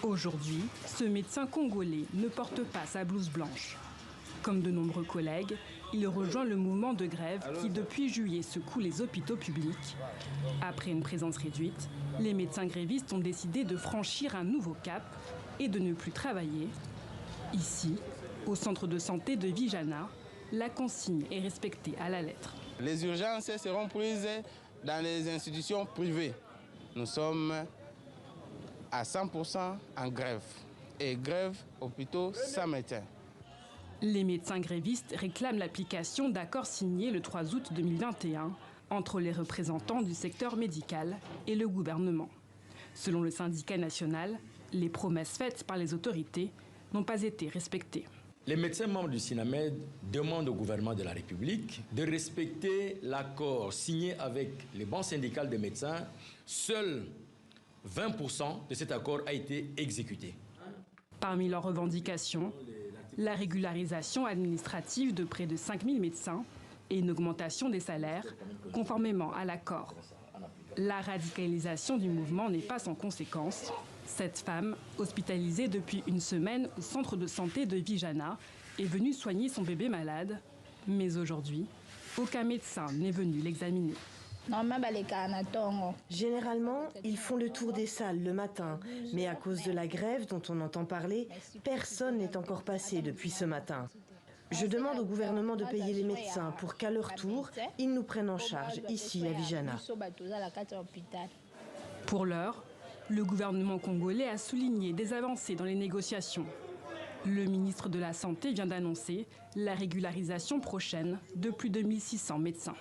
Aujourd'hui, ce médecin congolais ne porte pas sa blouse blanche. Comme de nombreux collègues, il rejoint le mouvement de grève qui, depuis juillet, secoue les hôpitaux publics. Après une présence réduite, les médecins grévistes ont décidé de franchir un nouveau cap et de ne plus travailler. Ici, au centre de santé de Vijana, la consigne est respectée à la lettre. Les urgences seront prises dans les institutions privées. Nous sommes à 100% en grève. Et grève hôpitaux sans médecin. Les médecins grévistes réclament l'application d'accords signés le 3 août 2021 entre les représentants du secteur médical et le gouvernement. Selon le syndicat national, les promesses faites par les autorités n'ont pas été respectées. Les médecins membres du SINAMED demandent au gouvernement de la République de respecter l'accord signé avec les banques syndicales des médecins. Seuls 20% de cet accord a été exécuté. Parmi leurs revendications, la régularisation administrative de près de 5000 médecins et une augmentation des salaires, conformément à l'accord. La radicalisation du mouvement n'est pas sans conséquence. Cette femme, hospitalisée depuis une semaine au centre de santé de Vijana, est venue soigner son bébé malade. Mais aujourd'hui, aucun médecin n'est venu l'examiner. Généralement, ils font le tour des salles le matin, mais à cause de la grève dont on entend parler, personne n'est encore passé depuis ce matin. Je demande au gouvernement de payer les médecins pour qu'à leur tour, ils nous prennent en charge ici à Vijana. Pour l'heure, le gouvernement congolais a souligné des avancées dans les négociations. Le ministre de la Santé vient d'annoncer la régularisation prochaine de plus de 1600 médecins.